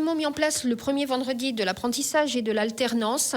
effectivement mis en place le premier vendredi de l'apprentissage et de l'alternance,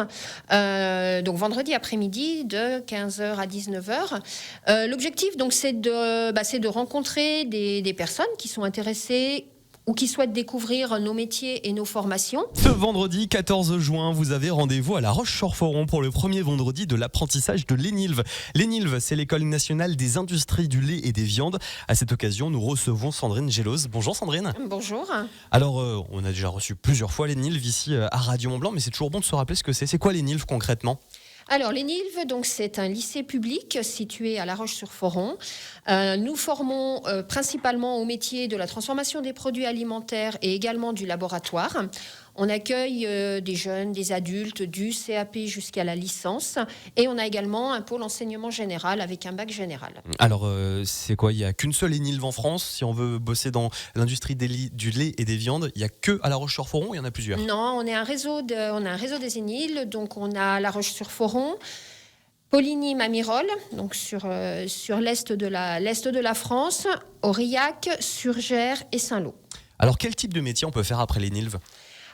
donc vendredi après-midi de 15h à 19h. L'objectif, donc, c'est de rencontrer des personnes qui sont intéressées ou qui souhaitent découvrir nos métiers et nos formations. Ce vendredi 14 juin, vous avez rendez-vous à La Roche-sur-Foron pour le premier vendredi de l'apprentissage de l'ENILV. L'ENILV, c'est l'École nationale des industries du lait et des viandes. À cette occasion, nous recevons Sandrine Gélos. Bonjour Sandrine. Bonjour. Alors, on a déjà reçu plusieurs fois l'ENILV ici à Radio Mont-Blanc, mais c'est toujours bon de se rappeler ce que c'est. C'est quoi l'ENILV concrètement ? Alors, l'ENILV, donc, c'est un lycée public situé à La Roche-sur-Foron. Nous formons principalement au métier de la transformation des produits alimentaires et également du laboratoire. On accueille des jeunes, des adultes, du CAP jusqu'à la licence. Et on a également un pôle enseignement général avec un bac général. Alors, c'est quoi ? Il n'y a qu'une seule ENILV en France. Si on veut bosser dans l'industrie du lait et des viandes, il n'y a que à La Roche-sur-Foron ou il y en a plusieurs ? Non, on a un réseau des ENILV. Donc, on a La Roche-sur-Foron, Poligny-Mamirol, donc sur l'est de la France, Aurillac, Surgères et Saint-Lô. Alors, quel type de métier on peut faire après l'ENILV ?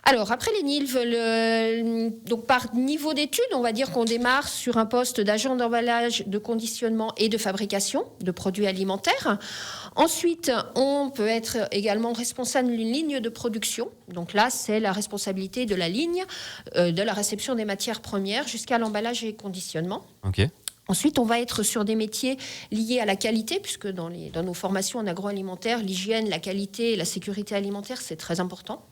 Alors, après l'ENILV, donc par niveau d'études, on va dire qu'on démarre sur un poste d'agent d'emballage, de conditionnement et de fabrication de produits alimentaires. Ensuite, on peut être également responsable d'une ligne de production. Donc là, c'est la responsabilité de la ligne, de la réception des matières premières jusqu'à l'emballage et conditionnement. Ok. Ensuite, on va être sur des métiers liés à la qualité, puisque dans nos formations en agroalimentaire, l'hygiène, la qualité et la sécurité alimentaire, c'est très important.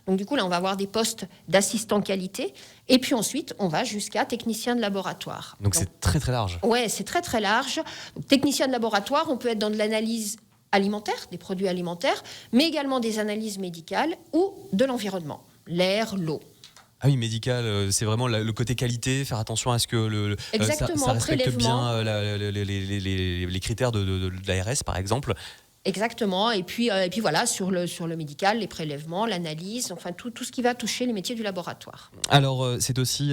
Donc du coup, là, on va avoir des postes d'assistant qualité. Et puis ensuite, on va jusqu'à technicien de laboratoire. Donc c'est très très large. Ouais, c'est très très large. Donc, technicien de laboratoire, on peut être dans de l'analyse alimentaire, des produits alimentaires, mais également des analyses médicales ou de l'environnement, l'air, l'eau. Ah oui, médical, c'est vraiment le côté qualité, faire attention à ce que ça respecte bien les critères de l'ARS, par exemple. Exactement, et puis voilà, sur le médical, les prélèvements, l'analyse, enfin tout ce qui va toucher les métiers du laboratoire. Alors c'est aussi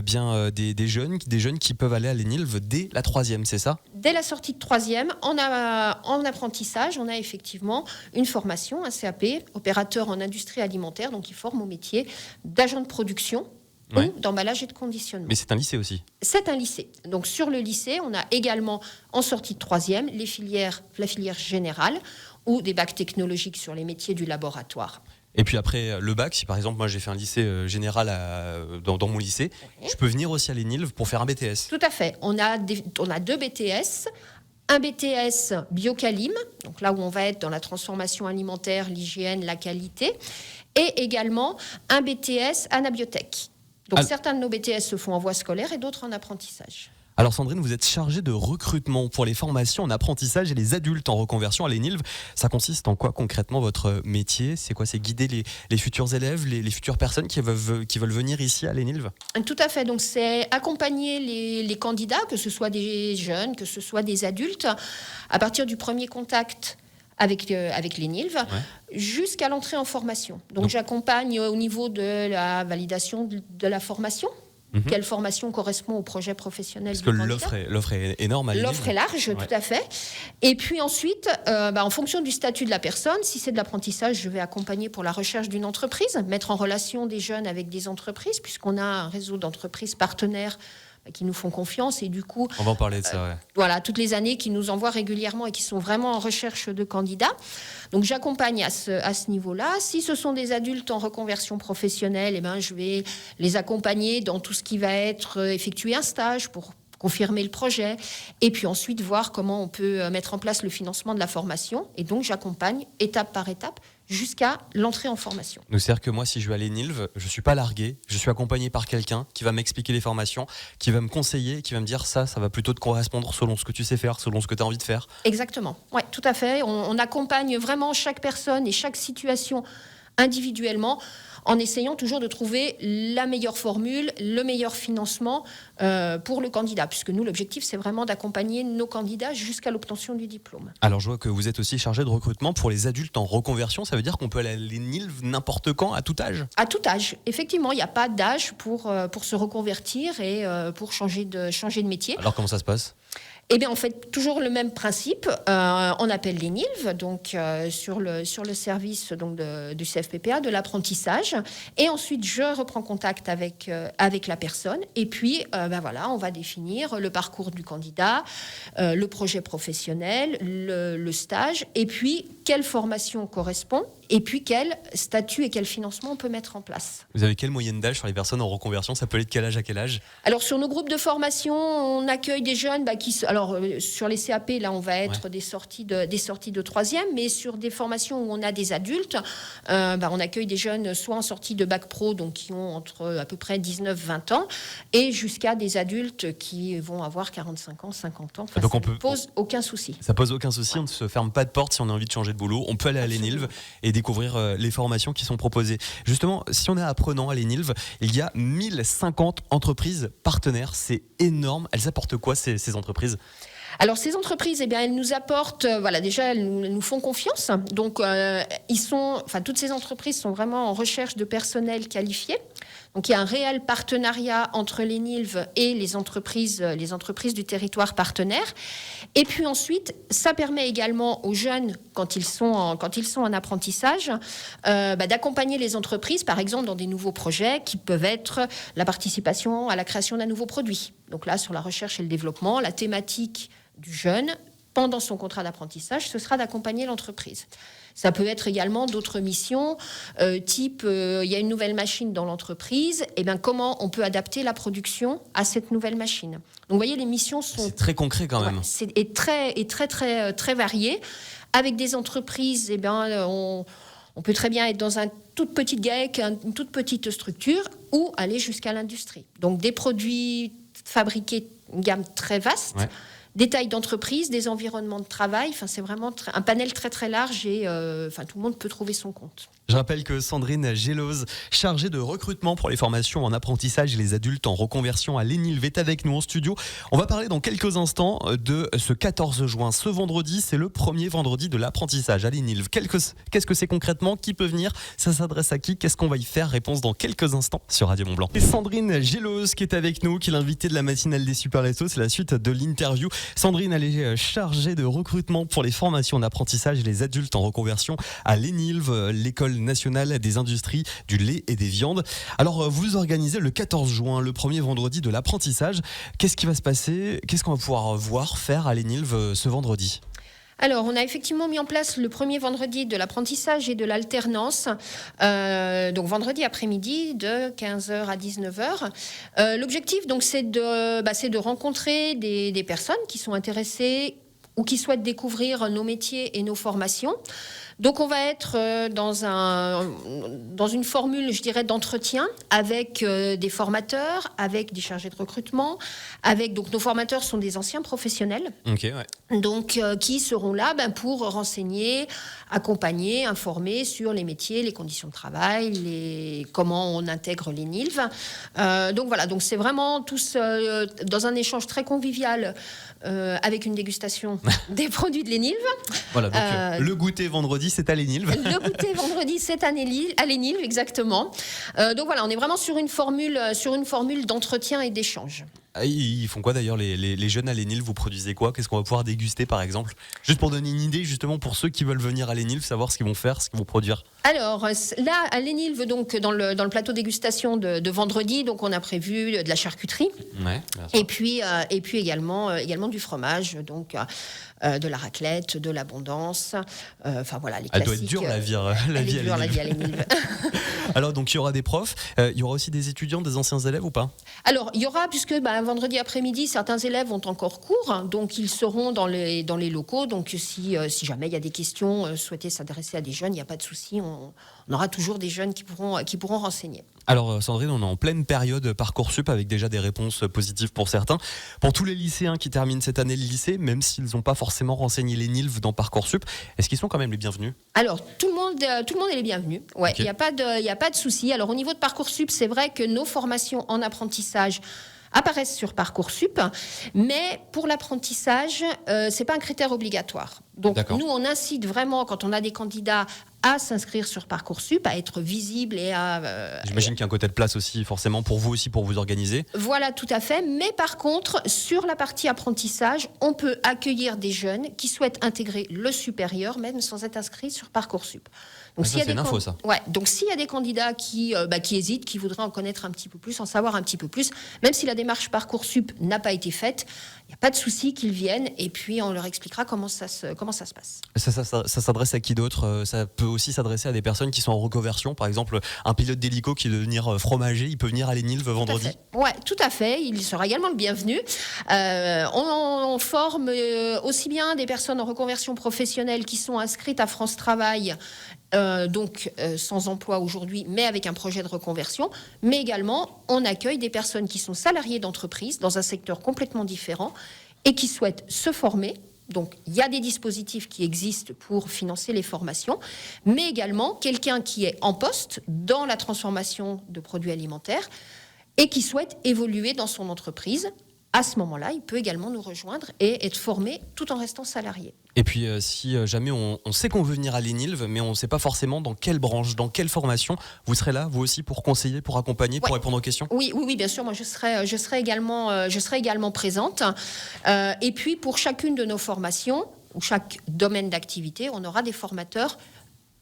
bien des jeunes qui peuvent aller à l'ENILV dès la 3e, c'est ça ? Dès la sortie de 3e, en apprentissage, on a effectivement une formation, un CAP, opérateur en industrie alimentaire, donc qui forme au métier d'agent de production. Ouais. Ou d'emballage et de conditionnement. Mais c'est un lycée aussi. C'est un lycée. Donc sur le lycée, on a également en sortie de 3e la filière générale ou des bacs technologiques sur les métiers du laboratoire. Et puis après le bac, si par exemple moi j'ai fait un lycée général dans mon lycée, je peux venir aussi à l'ENILV pour faire un BTS. Tout à fait. On a 2 BTS. Un BTS Biocalim, donc là où on va être dans la transformation alimentaire, l'hygiène, la qualité. Et également un BTS Anabiotech. Donc certains de nos BTS se font en voie scolaire et d'autres en apprentissage. Alors Sandrine, vous êtes chargée de recrutement pour les formations en apprentissage et les adultes en reconversion à l'ENILV. Ça consiste en quoi concrètement votre métier ? C'est quoi ? C'est guider les futurs élèves, les futures personnes qui veulent venir ici à l'ENILV ? Tout à fait. Donc c'est accompagner les candidats, que ce soit des jeunes, que ce soit des adultes, à partir du premier contact avec l'ENILV, ouais, jusqu'à l'entrée en formation. Donc j'accompagne au niveau de la validation de la formation. Quelle formation correspond au projet professionnel du candidat ? Parce que l'offre est énorme à l'ENILV. L'offre est large, ouais, tout à fait. Et puis ensuite, en fonction du statut de la personne, si c'est de l'apprentissage, je vais accompagner pour la recherche d'une entreprise, mettre en relation des jeunes avec des entreprises, puisqu'on a un réseau d'entreprises partenaires qui nous font confiance et du coup... On va en parler de ça, ouais. Voilà, toutes les années, qui nous envoient régulièrement et qui sont vraiment en recherche de candidats. Donc j'accompagne à ce niveau-là. Si ce sont des adultes en reconversion professionnelle, je vais les accompagner dans tout ce qui va être effectuer un stage pour confirmer le projet, et puis ensuite voir comment on peut mettre en place le financement de la formation. Et donc j'accompagne étape par étape jusqu'à l'entrée en formation. Donc c'est-à-dire que moi, si je vais à l'ENILV, je ne suis pas largué, je suis accompagné par quelqu'un qui va m'expliquer les formations, qui va me conseiller, qui va me dire ça va plutôt te correspondre selon ce que tu sais faire, selon ce que tu as envie de faire. Exactement, oui, tout à fait. On accompagne vraiment chaque personne et chaque situation individuellement, en essayant toujours de trouver la meilleure formule, le meilleur financement pour le candidat, puisque nous, l'objectif, c'est vraiment d'accompagner nos candidats jusqu'à l'obtention du diplôme. Alors, je vois que vous êtes aussi chargé de recrutement pour les adultes en reconversion. Ça veut dire qu'on peut aller à l'ENILV n'importe quand, à tout âge ? À tout âge. Effectivement, il n'y a pas d'âge pour se reconvertir et pour changer de métier. Alors, comment ça se passe ? Eh bien, on fait toujours le même principe. On appelle les NILV, donc sur le service donc du CFPPA, de l'apprentissage. Et ensuite, je reprends contact avec la personne. Et puis, voilà, on va définir le parcours du candidat, le projet professionnel, le stage, et puis quelle formation correspond, et puis quel statut et quel financement on peut mettre en place. Vous avez quelle moyenne d'âge sur les personnes en reconversion? Ça peut aller de quel âge à quel âge? Alors, sur nos groupes de formation, on accueille des jeunes sur les CAP, là, on va être des sorties de troisième, mais sur des formations où on a des adultes, on accueille des jeunes soit en sortie de bac pro, donc qui ont entre à peu près 19-20 ans, et jusqu'à des adultes qui vont avoir 45 ans, 50 ans. Enfin, donc ça ne pose aucun souci. Ça pose aucun souci, on ne se ferme pas de porte si on a envie de changer de boulot. On peut aller à l'ENILV et découvrir les formations qui sont proposées. Justement, si on est apprenant à l'ENILV, il y a 1050 entreprises partenaires. C'est énorme. Elles apportent quoi, ces entreprises ? Alors ces entreprises, elles nous apportent, déjà elles nous font confiance. Donc toutes ces entreprises sont vraiment en recherche de personnel qualifié. Donc il y a un réel partenariat entre les NILV et les entreprises du territoire partenaire. Et puis ensuite, ça permet également aux jeunes, quand ils sont en apprentissage, d'accompagner les entreprises, par exemple dans des nouveaux projets qui peuvent être la participation à la création d'un nouveau produit. Donc là, sur la recherche et le développement, la thématique du jeune, pendant son contrat d'apprentissage, ce sera d'accompagner l'entreprise. Ça peut être également d'autres missions, type il y a une nouvelle machine dans l'entreprise, comment on peut adapter la production à cette nouvelle machine. Donc vous voyez, les missions sont... C'est très concret quand même. C'est très varié. Avec des entreprises, on peut très bien être dans une toute petite GAEC, une toute petite structure, ou aller jusqu'à l'industrie. Donc des produits fabriqués, une gamme très vaste, des tailles d'entreprise, des environnements de travail. C'est vraiment un panel très très large et tout le monde peut trouver son compte. Je rappelle que Sandrine Gélose, chargée de recrutement pour les formations en apprentissage et les adultes en reconversion à l'ENILV, est avec nous en studio. On va parler dans quelques instants de ce 14 juin. Ce vendredi, c'est le premier vendredi de l'apprentissage à l'ENILV. Qu'est-ce que c'est concrètement? Qui peut venir? Ça s'adresse à qui? Qu'est-ce qu'on va y faire? Réponse dans quelques instants sur Radio Mont-Blanc. Et Sandrine Gélose qui est avec nous, qui est l'invitée de la matinale des Super Restos. C'est la suite de l'interview. Sandrine, elle est chargée de recrutement pour les formations en apprentissage et les adultes en reconversion à l'ENILV, l'école nationale des industries du lait et des viandes. Alors, vous organisez le 14 juin, le premier vendredi de l'apprentissage. Qu'est-ce qui va se passer? Qu'est-ce qu'on va pouvoir faire à l'ENILV ce vendredi? Alors, on a effectivement mis en place le premier vendredi de l'apprentissage et de l'alternance, donc vendredi après-midi de 15h à 19h. L'objectif, donc, c'est de rencontrer des personnes qui sont intéressées ou qui souhaitent découvrir nos métiers et nos formations. Donc on va être dans une formule, je dirais, d'entretien avec des formateurs, avec des chargés de recrutement, donc nos formateurs sont des anciens professionnels, donc qui seront là pour renseigner, accompagner, informer sur les métiers, les conditions de travail, comment on intègre les NILV. Donc c'est vraiment tous dans un échange très convivial avec une dégustation des produits de l'ENILV. Voilà, donc le goûter vendredi, c'est à l'ENILV. Le goûter vendredi, c'est à l'ENILV, exactement. On est vraiment sur une formule d'entretien et d'échange. Ils font quoi d'ailleurs les jeunes à l'ENILV? Vous produisez quoi? Qu'est-ce qu'on va pouvoir déguster par exemple? Juste pour donner une idée, justement pour ceux qui veulent venir à l'ENILV, savoir ce qu'ils vont faire, ce qu'ils vont produire. Alors là, à l'ENILV, donc dans le plateau dégustation de vendredi, donc on a prévu de la charcuterie, et puis également du fromage, donc de la raclette, de l'abondance, les classiques. Elle doit être dure la vie à l'ENILV. Alors donc il y aura des profs, il y aura aussi des étudiants, des anciens élèves ou pas? Alors il y aura, puisque vendredi après-midi, certains élèves ont encore cours, donc ils seront dans les locaux. Donc si jamais il y a des questions, souhaitez s'adresser à des jeunes, il n'y a pas de souci, on aura toujours des jeunes qui pourront renseigner. Alors Sandrine, on est en pleine période Parcoursup avec déjà des réponses positives pour certains. Pour tous les lycéens qui terminent cette année le lycée, même s'ils n'ont pas forcément renseigné les NILV dans Parcoursup, est-ce qu'ils sont quand même les bienvenus? Alors tout le monde est les bienvenus. Ouais, il n'y a pas de souci. Alors au niveau de Parcoursup, c'est vrai que nos formations en apprentissage apparaissent sur Parcoursup, mais pour l'apprentissage, c'est pas un critère obligatoire. Donc nous, on incite vraiment, quand on a des candidats, à s'inscrire sur Parcoursup, à être visible et à... J'imagine qu'il y a un côté de place aussi, forcément, pour vous aussi, pour vous organiser. Voilà, tout à fait. Mais par contre, sur la partie apprentissage, on peut accueillir des jeunes qui souhaitent intégrer le supérieur, même sans être inscrits sur Parcoursup. Donc, ça, c'est une info, ça. Ouais, donc s'il y a des candidats qui hésitent, qui voudraient en connaître un petit peu plus, en savoir un petit peu plus, même si la démarche Parcoursup n'a pas été faite, il n'y a pas de souci qu'ils viennent et puis on leur expliquera comment ça se passe. Ça s'adresse à qui d'autre? Ça peut aussi s'adresser à des personnes qui sont en reconversion. Par exemple, un pilote d'hélico qui veut devenir fromager, il peut venir à l'Énilve vendredi. Oui, tout à fait. Il sera également le bienvenu. On forme aussi bien des personnes en reconversion professionnelle qui sont inscrites à France Travail, sans emploi aujourd'hui, mais avec un projet de reconversion. Mais également, on accueille des personnes qui sont salariées d'entreprise dans un secteur complètement différent et qui souhaitent se former. Donc, il y a des dispositifs qui existent pour financer les formations, mais également quelqu'un qui est en poste dans la transformation de produits alimentaires et qui souhaite évoluer dans son entreprise. À ce moment-là, il peut également nous rejoindre et être formé tout en restant salarié. Et puis, si jamais on sait qu'on veut venir à l'Énilve, mais on ne sait pas forcément dans quelle branche, dans quelle formation, vous serez là, vous aussi, pour conseiller, pour accompagner, pour répondre aux questions? Oui, bien sûr. Moi, je serai également présente. Et puis, pour chacune de nos formations, ou chaque domaine d'activité, on aura des formateurs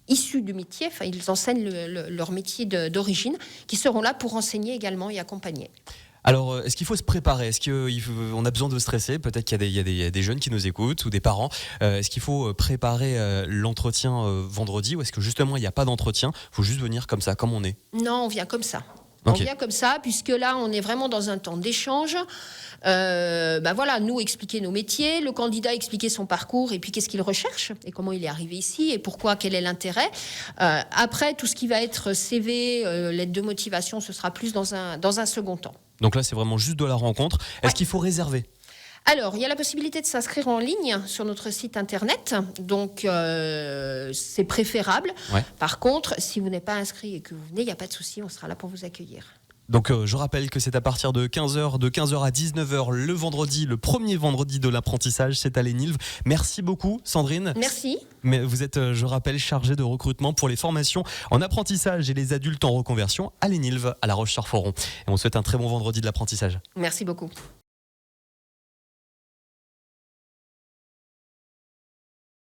issus du métier, enfin, ils enseignent leur métier d'origine, qui seront là pour enseigner également et accompagner. Alors, est-ce qu'il faut se préparer? Est-ce qu'on a besoin de stresser? Peut-être qu'il y a des jeunes qui nous écoutent ou des parents. Est-ce qu'il faut préparer l'entretien vendredi ou est-ce que justement il n'y a pas d'entretien? Il faut juste venir comme ça, comme on est? Non, on vient comme ça. Okay. On vient comme ça, puisque là, on est vraiment dans un temps d'échange. Voilà, nous expliquer nos métiers, le candidat expliquer son parcours et puis qu'est-ce qu'il recherche et comment il est arrivé ici et pourquoi, quel est l'intérêt. Après, tout ce qui va être CV, lettre de motivation, ce sera plus dans un second temps. Donc là, c'est vraiment juste de la rencontre. Est-ce qu'il faut réserver? Alors, il y a la possibilité de s'inscrire en ligne sur notre site internet, donc c'est préférable. Ouais. Par contre, si vous n'êtes pas inscrit et que vous venez, il n'y a pas de souci, on sera là pour vous accueillir. Donc je rappelle que c'est à partir de 15h à 19h le vendredi, le premier vendredi de l'apprentissage, c'est à l'Énilve. Merci beaucoup Sandrine. Merci. Mais vous êtes, je rappelle, chargée de recrutement pour les formations en apprentissage et les adultes en reconversion à l'Énilve, à La Roche-sur-Foron. Et on souhaite un très bon vendredi de l'apprentissage. Merci beaucoup.